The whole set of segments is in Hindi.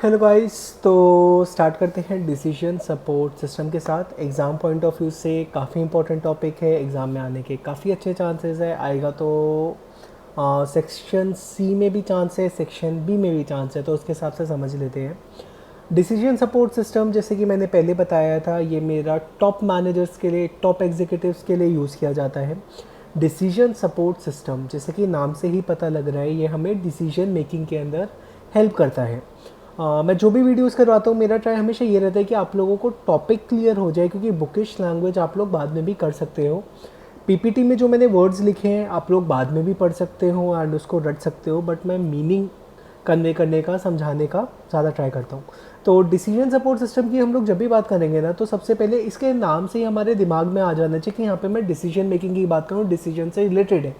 हेलो गाइस, तो स्टार्ट करते हैं डिसीजन सपोर्ट सिस्टम के साथ। एग्ज़ाम पॉइंट ऑफ व्यू से काफ़ी इंपॉर्टेंट टॉपिक है, एग्ज़ाम में आने के काफ़ी अच्छे चांसेस है। आएगा तो सेक्शन सी में भी चांस है, सेक्शन बी में भी चांस है, तो उसके हिसाब से समझ लेते हैं। डिसीजन सपोर्ट सिस्टम जैसे कि मैंने पहले बताया था, ये मेरा टॉप मैनेजर्स के लिए, टॉप एग्जीक्यूटिव्स के लिए यूज़ किया जाता है। डिसीजन सपोर्ट सिस्टम जैसे कि नाम से ही पता लग रहा है, ये हमें डिसीजन मेकिंग के अंदर हेल्प करता है। मैं जो भी वीडियोस करवाता हूँ, मेरा ट्राई हमेशा ये रहता है कि आप लोगों को टॉपिक क्लियर हो जाए, क्योंकि बुकिश लैंग्वेज आप लोग बाद में भी कर सकते हो। पीपीटी में जो मैंने वर्ड्स लिखे हैं आप लोग बाद में भी पढ़ सकते हो एंड उसको रट सकते हो, बट मैं मीनिंग कन्वे करने का, समझाने का ज़्यादा ट्राई करता हूँ। तो डिसीजन सपोर्ट सिस्टम की हम लोग जब भी बात करेंगे ना, तो सबसे पहले इसके नाम से ही हमारे दिमाग में आ जाना चाहिए कि यहाँ पे मैं डिसीजन मेकिंग की बात करूँ, डिसीजन से रिलेटेड है।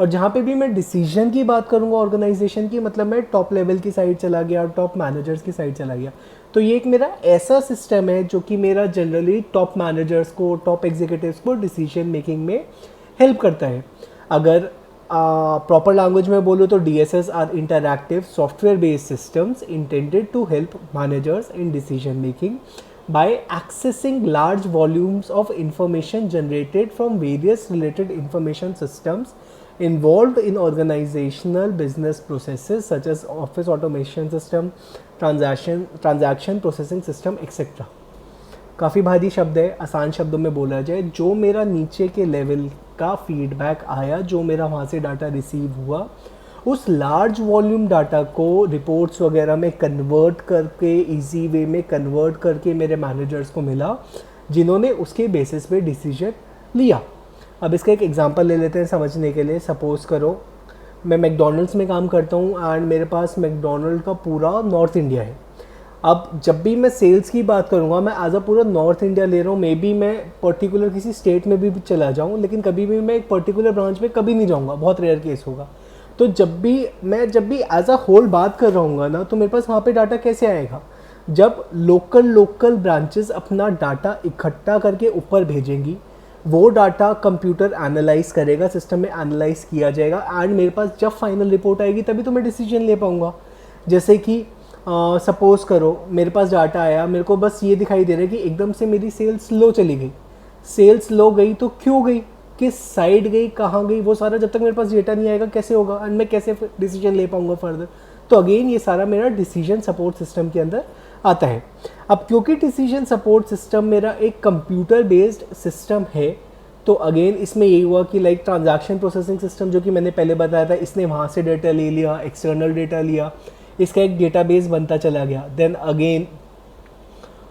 और जहाँ पे भी मैं डिसीजन की बात करूँगा ऑर्गेनाइजेशन की, मतलब मैं टॉप लेवल की साइड चला गया, टॉप मैनेजर्स की साइड चला गया। तो ये एक मेरा ऐसा सिस्टम है जो कि मेरा जनरली टॉप मैनेजर्स को, टॉप एग्जीक्यूटिव्स को डिसीजन मेकिंग में हेल्प करता है। अगर प्रॉपर लैंग्वेज में बोलो तो DSS are interactive software based systems intended to help managers in decision making by accessing large volumes of information generated from various related information systems involved in organizational business processes such as office automation system, transaction processing system etc. काफ़ी भारी शब्द है, आसान शब्दों में बोला जाए, जो मेरा नीचे के लेवल का फीडबैक आया, जो मेरा वहाँ से डाटा रिसीव हुआ, उस लार्ज वॉल्यूम डाटा को रिपोर्ट्स वगैरह में कन्वर्ट करके, इजी वे में कन्वर्ट करके मेरे मैनेजर्स को मिला, जिन्होंने उसके बेसिस पे डिसीजन लिया। अब इसका एक एग्जांपल ले लेते हैं समझने के लिए। सपोज़ करो मैं मैकडोनल्ड्स में काम करता हूँ एंड मेरे पास मैकडोनल्ड का पूरा नॉर्थ इंडिया है। अब जब भी मैं सेल्स की बात करूँगा, मैं एज अ पूरा नॉर्थ इंडिया ले रहा हूँ। मे बी मैं पर्टिकुलर किसी स्टेट में भी चला जाऊँ, लेकिन कभी भी मैं एक पर्टिकुलर ब्रांच में कभी नहीं जाऊँगा, बहुत रेयर केस होगा। तो जब भी एज अ होल बात कर रहा हूँ ना, तो मेरे पास वहाँ पे डाटा कैसे आएगा? जब लोकल ब्रांचेस अपना डाटा इकट्ठा करके ऊपर भेजेंगी, वो डाटा कंप्यूटर एनालाइज करेगा, सिस्टम में एनालाइज किया जाएगा एंड मेरे पास जब फाइनल रिपोर्ट आएगी तभी तो मैं डिसीजन ले पाऊँगा। जैसे कि सपोज़ करो मेरे पास डाटा आया, मेरे को बस ये दिखाई दे रहा है कि एकदम से मेरी सेल्स लो चली गई। सेल्स लो गई तो क्यों गई, किस साइड गई, कहाँ गई, वो सारा जब तक मेरे पास डेटा नहीं आएगा कैसे होगा एंड मैं कैसे डिसीजन ले पाऊँगा फर्दर। तो अगेन ये सारा मेरा डिसीजन सपोर्ट सिस्टम के अंदर आता है। अब क्योंकि डिसीजन सपोर्ट सिस्टम मेरा एक कंप्यूटर बेस्ड सिस्टम है, तो अगेन इसमें यही हुआ कि लाइक ट्रांजैक्शन प्रोसेसिंग सिस्टम जो कि मैंने पहले बताया था, इसने वहाँ से डेटा ले लिया, एक्सटर्नल डेटा लिया, इसका एक डेटाबेस बनता चला गया। देन अगेन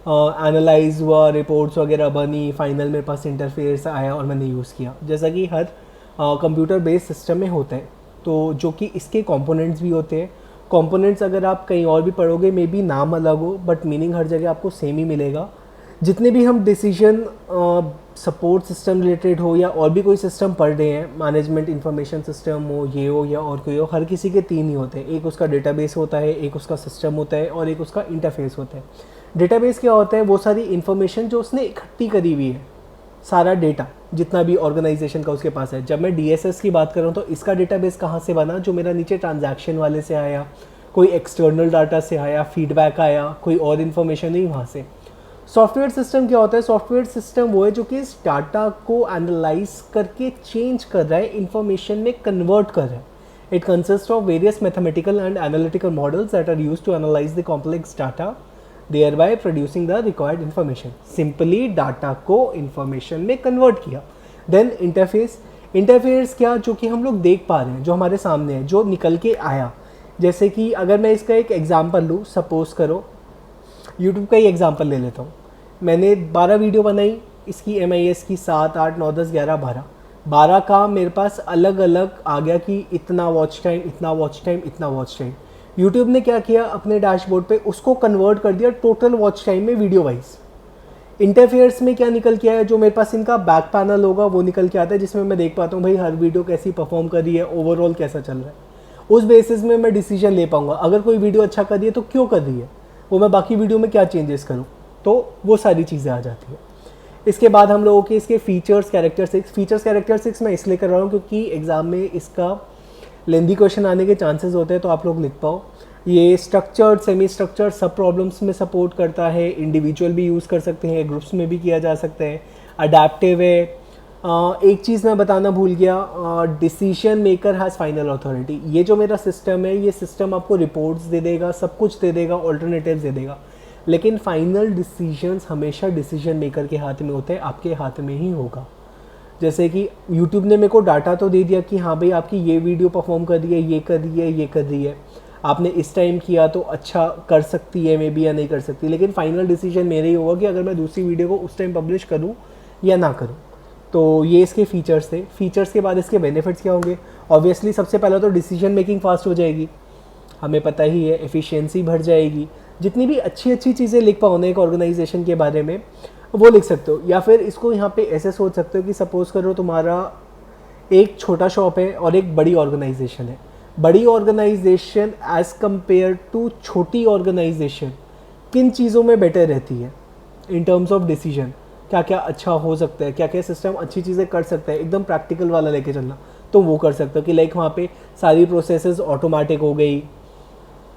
एनालाइज हुआ, रिपोर्ट्स वगैरह बनी, फाइनल मेरे पास इंटरफेस आया और मैंने यूज़ किया, जैसा कि हर कंप्यूटर बेस्ड सिस्टम में होता है। तो जो कि इसके कंपोनेंट्स भी होते हैं। कंपोनेंट्स अगर आप कहीं और भी पढ़ोगे, मे बी नाम अलग हो बट मीनिंग हर जगह आपको सेम ही मिलेगा। जितने भी हम डिसीजन सपोर्ट सिस्टम रिलेटेड हो या और भी कोई सिस्टम पढ़ रहे हैं, मैनेजमेंट इंफॉर्मेशन सिस्टम हो, ये हो या और कोई हो, हर किसी के तीन ही होते हैं। एक उसका डेटाबेस होता है, एक उसका सिस्टम होता है और एक उसका इंटरफेस होता है। डेटाबेस क्या होता है? वो सारी इन्फॉर्मेशन जो उसने इकट्ठी करी हुई है, सारा डेटा जितना भी ऑर्गेनाइजेशन का उसके पास है। जब मैं DSS की बात कर रहा हूँ तो इसका डेटाबेस कहाँ से बना? जो मेरा नीचे ट्रांजैक्शन वाले से आया, कोई एक्सटर्नल डाटा से आया, फीडबैक आया, कोई और इन्फॉर्मेशन नहीं वहाँ से। सॉफ्टवेयर सिस्टम क्या होता है? सॉफ्टवेयर सिस्टम वो है जो कि इस डाटा को एनालाइज करके चेंज कर रहा है, इंफॉर्मेशन में कन्वर्ट कर रहा है। It consist of various mathematical and analytical models that are used to analyze the complex data, thereby producing the required information। Simply data को इंफॉर्मेशन में कन्वर्ट किया। देन इंटरफेस क्या? जो कि हम लोग देख पा रहे हैं, जो हमारे सामने है, जो निकल के आया। जैसे कि अगर मैं इसका एक एग्जांपल लूँ, सपोज करो यूट्यूब का ही एग्जांपल ले लेता हूँ। मैंने 12 वीडियो बनाई, इसकी MIS की 7, 8, 9, 10, 11, 12 का मेरे पास अलग अलग आ गया कि इतना वॉच टाइम, इतना वॉच टाइम, इतना वॉच टाइम। यूट्यूब ने क्या किया? अपने डैशबोर्ड पे उसको कन्वर्ट कर दिया टोटल वॉच टाइम में वीडियो वाइज। इंटरफेयर्स में क्या निकल के आया? जो मेरे पास इनका बैक पैनल होगा वो निकल के आता है, जिसमें मैं देख पाता हूँ भाई हर वीडियो कैसी परफॉर्म कर रही है, ओवरऑल कैसा चल रहा है। उस बेसिस में मैं डिसीजन ले पाऊंगा। अगर कोई वीडियो अच्छा कर रही है तो क्यों कर रही है, वो मैं बाकी वीडियो में क्या चेंजेस करूँ, तो वो सारी चीज़ें आ जाती है। इसके बाद हम लोगों के इसके फीचर्स कैरेक्टरिस्टिक्स मैं इसलिए कर रहा हूँ क्योंकि एग्जाम में इसका लेंदी क्वेश्चन आने के चांसेस होते हैं, तो आप लोग लिख पाओ। ये स्ट्रक्चर्ड, सेमी स्ट्रक्चर्ड सब प्रॉब्लम्स में सपोर्ट करता है, इंडिविजुअल भी यूज़ कर सकते हैं, ग्रुप्स में भी किया जा सकता है, अडेप्टिव है। एक चीज़ मैं बताना भूल गया, decision maker has final authority. ये जो मेरा सिस्टम है, ये सिस्टम आपको रिपोर्ट्स दे देगा, सब कुछ दे देगा, ऑल्टरनेटिव्स दे देगा, लेकिन फाइनल डिसीजंस हमेशा डिसीजन मेकर के हाथ में होते हैं, आपके हाथ में ही होगा। जैसे कि YouTube ने मेरे को डाटा तो दे दिया कि हाँ भाई आपकी ये वीडियो परफॉर्म कर रही है, ये कर रही है, ये कर रही है, आपने इस टाइम किया तो अच्छा कर सकती है मे बी या नहीं कर सकती, लेकिन फाइनल डिसीजन मेरे ही होगा कि अगर मैं दूसरी वीडियो को उस टाइम पब्लिश करूँ या ना करूँ। तो ये इसके फीचर्स थे। फीचर्स के बाद इसके बेनिफिट्स क्या होंगे? ऑब्वियसली सबसे पहला तो डिसीजन मेकिंग फास्ट हो जाएगी, हमें पता ही है, एफिशिएंसी बढ़ जाएगी। जितनी भी अच्छी अच्छी चीज़ें लिख पाओ ना एक ऑर्गेनाइजेशन के बारे में, वो लिख सकते हो। या फिर इसको यहाँ पे ऐसे सोच सकते हो कि सपोज करो तुम्हारा एक छोटा शॉप है और एक बड़ी ऑर्गेनाइजेशन है। बड़ी ऑर्गेनाइजेशन एज़ कम्पेयर टू छोटी ऑर्गेनाइजेशन किन चीज़ों में बेटर रहती है इन टर्म्स ऑफ डिसीजन? क्या क्या अच्छा हो सकता है, क्या क्या सिस्टम अच्छी चीज़ें कर सकता है, एकदम प्रैक्टिकल वाला लेके चलना, तो वो कर सकते हो कि लाइक वहाँ पे सारी प्रोसेसेस ऑटोमेटिक हो गई,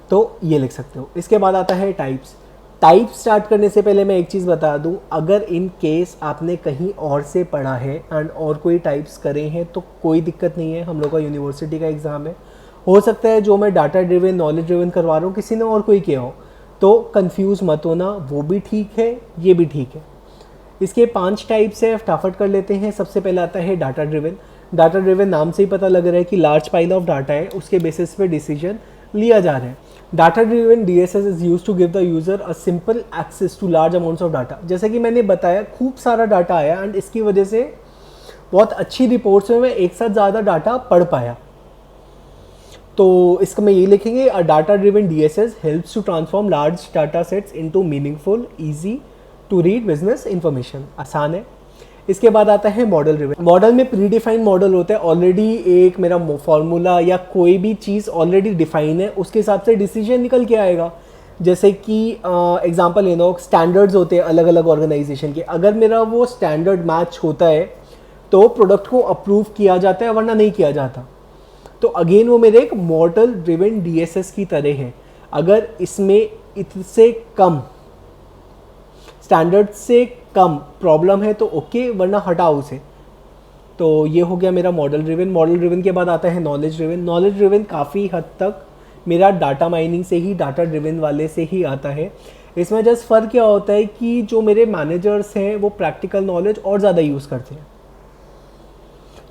तो ये लिख सकते हो। इसके बाद आता है टाइप्स। टाइप स्टार्ट करने से पहले मैं एक चीज़ बता दूं, अगर इन केस आपने कहीं और से पढ़ा है एंड और कोई टाइप्स करे हैं तो कोई दिक्कत नहीं है, हम लोग का यूनिवर्सिटी का एग्ज़ाम है। हो सकता है जो मैं डाटा ड्रिवन, नॉलेज ड्रिवन करवा रहा हूँ किसी ने और कोई किया हो, तो कंफ्यूज मत होना, वो भी ठीक है, ये भी ठीक है। इसके 5 टाइप्स है, फटाफट कर लेते हैं। सबसे पहले आता है डाटा ड्रिवन। डाटा ड्रिवन नाम से ही पता लग रहा है कि लार्ज पाइल ऑफ डाटा है, उसके बेसिस पे डिसीजन लिया जा रहा है। Data driven DSS is use to give the user a simple access to large amounts of data. जैसे कि मैंने बताया, खूब सारा डाटा आया एंड इसकी वजह से बहुत अच्छी रिपोर्ट्स में मैं एक साथ ज़्यादा डाटा पढ़ पाया। तो इसका मैं ये लिखेंगे, a data driven DSS helps to transform large data sets into meaningful, easy to read business information. आसान है। इसके बाद आता है मॉडल ड्रिवन। मॉडल में प्री डिफाइंड मॉडल होता है, ऑलरेडी एक मेरा फॉर्मूला या कोई भी चीज़ ऑलरेडी डिफाइन है, उसके हिसाब से डिसीजन निकल के आएगा। जैसे कि एग्जांपल ले लो, स्टैंडर्ड्स होते हैं अलग अलग ऑर्गेनाइजेशन के, अगर मेरा वो स्टैंडर्ड मैच होता है तो प्रोडक्ट को अप्रूव किया जाता है, वरना नहीं किया जाता। तो अगेन वो मेरे एक मॉडल ड्रिवन DSS की तरह है। अगर इसमें इससे कम, स्टैंडर्ड से कम प्रॉब्लम है तो ओके, वरना हटाओ उसे। तो ये हो गया मेरा मॉडल ड्रिवन। मॉडल ड्रिवन के बाद आता है नॉलेज ड्रिवन। नॉलेज ड्रिवन काफ़ी हद तक मेरा डाटा माइनिंग से ही, डाटा ड्रिवन वाले से ही आता है। इसमें जस्ट फ़र्क क्या होता है कि जो मेरे मैनेजर्स हैं वो प्रैक्टिकल नॉलेज और ज़्यादा यूज़ करते हैं।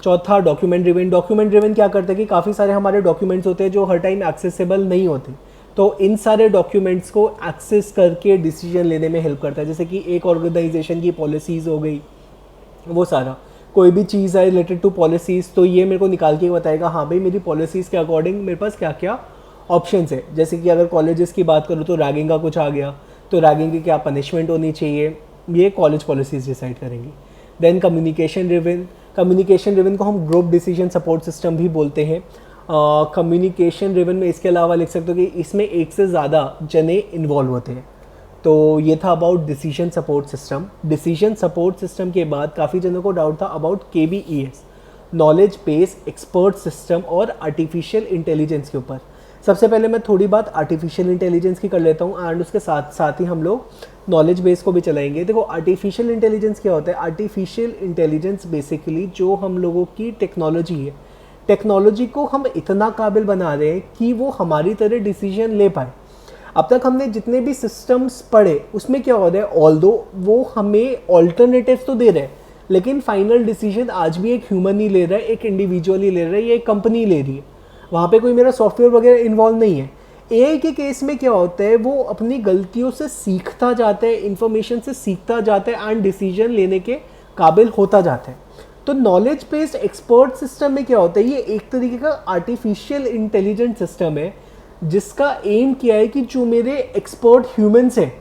चौथा डॉक्यूमेंट ड्रिवन। डॉक्यूमेंट ड्रिवन क्या करता है कि काफ़ी सारे हमारे डॉक्यूमेंट्स होते हैं जो हर टाइम एक्सेसिबल नहीं होते, तो इन सारे डॉक्यूमेंट्स को एक्सेस करके डिसीजन लेने में हेल्प करता है। जैसे कि एक ऑर्गेनाइजेशन की पॉलिसीज़ हो गई, वो सारा कोई भी चीज़ है रिलेटेड टू पॉलिसीज़, तो ये मेरे को निकाल के बताएगा हाँ भाई मेरी पॉलिसीज़ के अकॉर्डिंग मेरे पास क्या क्या ऑप्शंस है। जैसे कि अगर कॉलेजेस की बात करूँ तो रैगिंग का कुछ आ गया, तो रैगिंग की क्या पनिशमेंट होनी चाहिए, ये कॉलेज पॉलिसीज़ डिसाइड करेंगी। Then communication driven. Communication driven को हम ग्रुप डिसीजन सपोर्ट सिस्टम भी बोलते हैं। कम्युनिकेशन ड्रिवन में इसके अलावा लिख सकते हो कि इसमें एक से ज़्यादा जने इन्वॉल्व होते हैं। तो ये था about decision support system. Decision support system के बाद काफ़ी जनों को डाउट था about KBES, knowledge base expert system और आर्टिफिशियल इंटेलिजेंस के ऊपर। सबसे पहले मैं थोड़ी बात आर्टिफिशियल इंटेलिजेंस की कर लेता हूँ एंड उसके साथ साथ ही हम लोग नॉलेज बेस को भी चलाएंगे। देखो आर्टिफिशियल इंटेलिजेंस क्या होता है? आर्टिफिशियल इंटेलिजेंस बेसिकली जो हम लोगों की टेक्नोलॉजी है, टेक्नोलॉजी को हम इतना काबिल बना रहे हैं कि वो हमारी तरह डिसीजन ले पाए। अब तक हमने जितने भी सिस्टम्स पढ़े उसमें क्या हो रहा है, ऑल्दो वो हमें ऑल्टरनेटिव्स तो दे रहे हैं, लेकिन फाइनल डिसीजन आज भी एक ह्यूमन ही ले रहा है, एक इंडिविजुअल ही ले रहा है, या एक कंपनी ले रही है। वहाँ पे कोई मेरा सॉफ्टवेयर वगैरह इन्वॉल्व नहीं है। AI के केस में क्या होता है, वो अपनी गलतियों से सीखता जाता है, इंफॉर्मेशन से सीखता जाता है एंड डिसीजन लेने के काबिल होता जाता है। तो नॉलेज बेस्ड एक्सपर्ट सिस्टम में क्या होता है, ये एक तरीके का आर्टिफिशियल इंटेलिजेंट सिस्टम है जिसका एम क्या है कि जो मेरे एक्सपर्ट ह्यूमंस हैं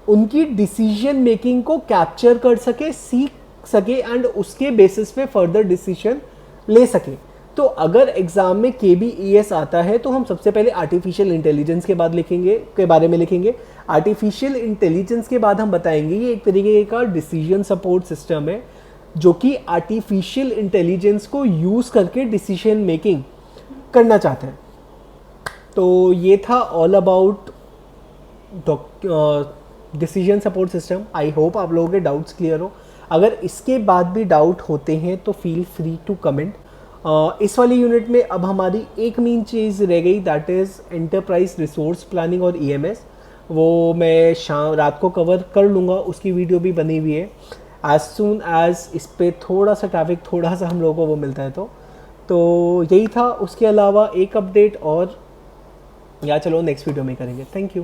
उनकी डिसीजन मेकिंग को कैप्चर कर सके, सीख सके एंड उसके बेसिस पे फर्दर डिसीजन ले सके। तो अगर एग्जाम में KBES आता है तो हम सबसे पहले आर्टिफिशियल इंटेलिजेंस के बारे में लिखेंगे। आर्टिफिशियल इंटेलिजेंस के बाद हम बताएंगे ये एक तरीके का डिसीजन सपोर्ट सिस्टम है जो कि आर्टिफिशियल इंटेलिजेंस को यूज करके डिसीजन मेकिंग करना चाहता है। तो ये था all about decision support system. I hope आप लोगों के डाउट्स क्लियर हो। अगर इसके बाद भी डाउट होते हैं तो फील फ्री टू कमेंट। इस वाली यूनिट में अब हमारी एक मेन चीज़ रह गई, that is enterprise resource planning और ईएमएस। वो मैं रात को कवर कर लूँगा, उसकी वीडियो भी बनी हुई है। एज सुन एज इस पर थोड़ा सा ट्रैफिक, थोड़ा सा हम लोगों को वो मिलता है तो यही था। उसके अलावा एक अपडेट और, या चलो नेक्स्ट वीडियो में करेंगे। Thank you.